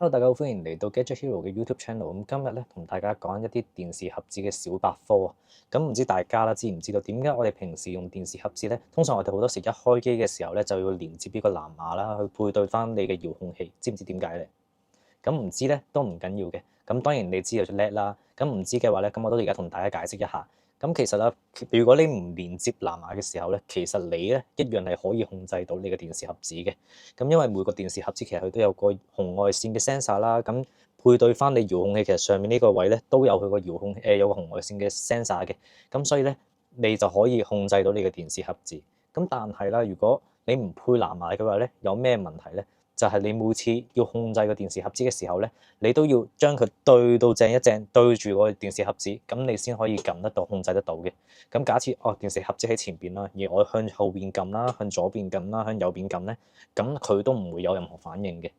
Hello，大家好，歡迎嚟到 Gadget Hero 嘅 YouTube channel。咁今日咧同大家講一啲電視盒子嘅小百科啊。咁唔知大家啦知唔知道點解我哋平時用電視盒子咧？通常我哋好多時一開機嘅時候咧就要連接呢個藍牙啦，去配對翻你嘅遙控器。知唔知點解咧？咁唔知咧都唔緊要嘅。咁當然你知就叻啦。咁唔知嘅話咧，咁我都而家同大家解釋一下。咁其實啦，如果你唔連接藍牙嘅時候咧，其實你咧一樣係可以控制到你嘅電視盒子嘅。咁因為每個電視盒子其實佢都有個紅外線嘅 sensor 啦，咁配對翻你遙控器，其實上面呢個位咧都有佢個遙控有個紅外線嘅 sensor 嘅。咁所以咧你就可以控制到你嘅電視盒子。咁但係啦，如果你唔配藍牙嘅話咧，有咩問題咧？就係你每次要控制個電視盒子嘅時候咧，你都要將佢對到正一正，對住個電視盒子，咁你先可以撳得到、控制得到嘅。咁假設電視盒子喺前邊啦，而我向後邊撳啦、向左邊撳啦、向右邊撳咧，咁佢都唔會有任何反應嘅。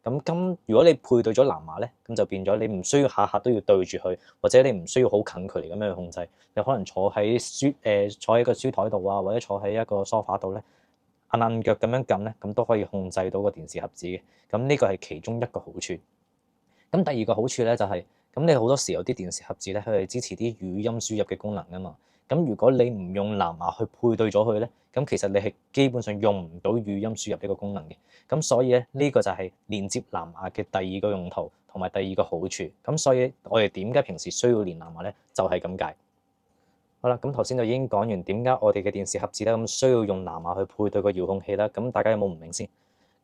咁如果你配對咗藍牙咧，咁就變咗你唔需要下下都要對住佢，或者你唔需要好近距離咁樣去控制，你可能坐喺個書台度啊，或者坐喺一個梳化度咧。硬腳咁樣撳咧，咁都可以控制到個電視盒子嘅。咁呢個係其中一個好處。咁第二個好處咧就係，咁你好多時有啲電視盒子咧，佢係支持啲語音輸入嘅功能啊嘛。咁如果你唔用藍牙去配對咗佢咧，咁其實你係基本上用唔到語音輸入呢個功能嘅。咁所以咧，呢個就係連接藍牙嘅第二個用途同埋第二個好處。咁所以我哋點解平時需要連藍牙咧？就係咁解。好啦，咁頭先就已經講完點解我哋嘅電視盒子咧咁需要用藍牙去配對個遙控器啦。咁大家有冇唔明先？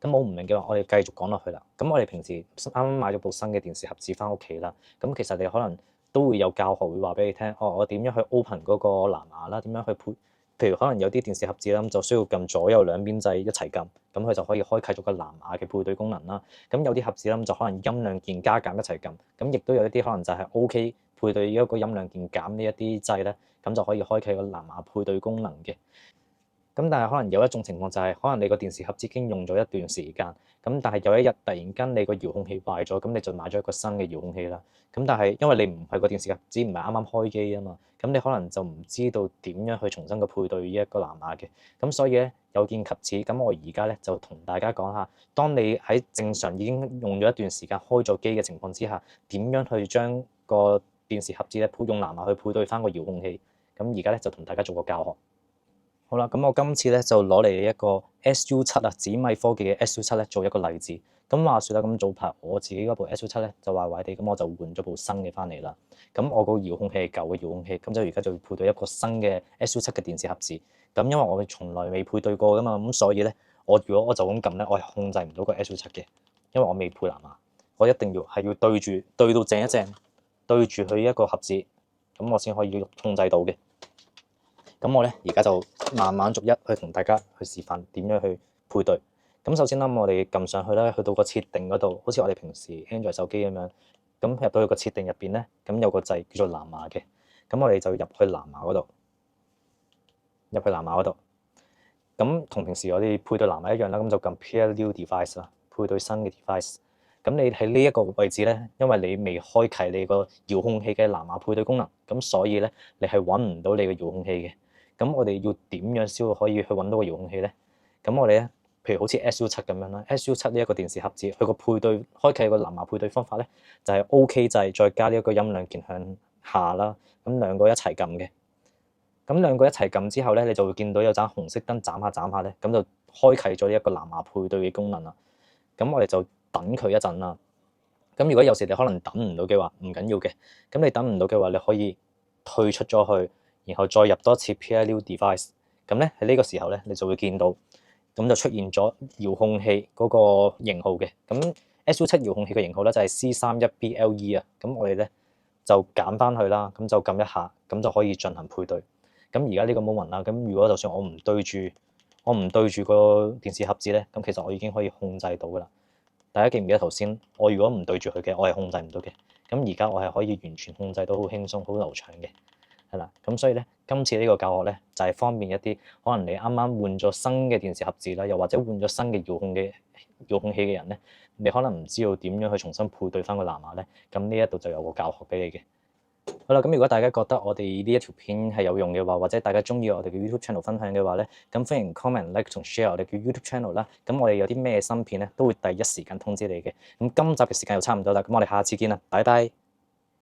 咁冇唔明嘅話，我哋繼續講落去啦。咁我哋平時啱啱買咗部新嘅電視盒子翻屋企啦。咁其實你可能都會有教學會話俾你聽，我點樣去 open 嗰個藍牙啦？點樣去配？譬如可能有啲電視盒子啦，咁就需要撳左右兩邊掣一齊撳，咁佢就可以開啟咗個藍牙嘅配對功能啦。咁有啲盒子啦，咁就可能音量鍵加減一齊撳，咁亦都有一啲可能就係 OK 配對一個音量鍵減呢一啲掣咧，咁就可以開啟個藍牙配對功能嘅。咁但係可能有一種情況就係，可能你個電視盒子已經用咗一段時間，咁但係有一日突然間你個遙控器壞咗，咁你就買咗一個新嘅遙控器啦。咁但係因為你唔係個電視盒子唔係啱啱開機啊嘛，咁你可能就唔知道點樣去重新個配對呢一個藍牙嘅。咁所以咧有見及此，咁我而家咧就同大家講下，當你喺正常已經用咗一段時間開咗機嘅情況之下，點樣去將個電視盒子咧用藍牙去配對翻個遙控器。咁而家咧就同大家做個教學。好啦，咁我今次咧就攞嚟一個 SU7啊，紫米科技嘅 SU7咧做一個例子。咁話説啦，咁早排我自己嗰部 SU7咧就壞壞地，咁我就換咗部新嘅翻嚟啦。咁我個遙控器係舊嘅遙控器，咁就而家就配對一個新嘅 SU7嘅電視盒子。咁因為我哋從來未配對過噶嘛，咁所以咧如果我就咁撳咧，我係控制唔到個 SU7嘅，因為我未配藍牙。我一定要對到正一正，對住佢一個盒子，咁我先可以控制到嘅。咁我咧而家就慢慢逐一去同大家去示範點樣去配對。咁首先啦，我哋撳上去啦，去到個設定嗰度，好似我哋平時 Android 手機咁樣。咁入到去個設定入邊咧，咁有個掣叫做藍牙嘅。咁我哋就入去藍牙嗰度，咁同平時我哋配對藍牙一樣啦。咁就撳 Pair New Device 啦，配對新嘅 device。咁你喺呢一個位置咧，因為你未開啟你個遙控器嘅藍牙配對功能，咁所以咧你係揾唔到你嘅遙控器嘅。咁我哋要點樣先可以去揾到個遙控器咧？咁我哋咧，譬如好似 SU7咁樣啦，SU7呢一個電視盒子，佢個配對開啟個藍牙配對方法咧，就係 OK 掣再加呢一個音量鍵向下啦，咁兩個一齊撳嘅。咁兩個一齊撳之後咧，你就會見到有盞紅色燈斬下斬下咧，咁就開啟咗呢一個藍牙配對嘅功能啦。咁我哋就等佢一陣啦。咁如果有時你可能等唔到嘅話，唔緊要嘅。咁你等唔到嘅話，你可以退出咗去，然後再入多次 Pair New Device。咁咧喺呢個時候咧，你就會見到，咁就出現咗遙控器嗰個型號嘅。咁 SU7 遙控器嘅型號咧就係 C31BLE 啊。咁我哋咧就揀翻去啦，咁就撳一下，咁就可以進行配對。咁而家呢個 moment 啦，咁如果就算我唔對住個電視盒子咧，咁其實我已經可以控制到噶啦。大家記唔記得頭先？我如果唔對住佢嘅，我係控制唔到嘅。咁而家我係可以完全控制到好輕鬆、好流暢嘅，係啦。咁所以咧，今次呢個教學咧就係方便一啲，可能你啱啱換咗新嘅電視盒子啦，又或者換咗新嘅遙控器嘅人咧，你可能唔知道點樣去重新配對翻個藍牙咧。咁呢一度就有個教學俾你嘅。好啦，咁如果大家覺得我哋呢一條片係有用嘅話，或者大家中意我哋嘅 YouTube channel 分享嘅話咧，咁歡迎 comment、like 同 share 我哋嘅 YouTube channel 啦。咁我哋有啲咩新片咧，都會第一時間通知你嘅。咁今集嘅時間又差唔多啦，咁我哋下次見啦，拜拜。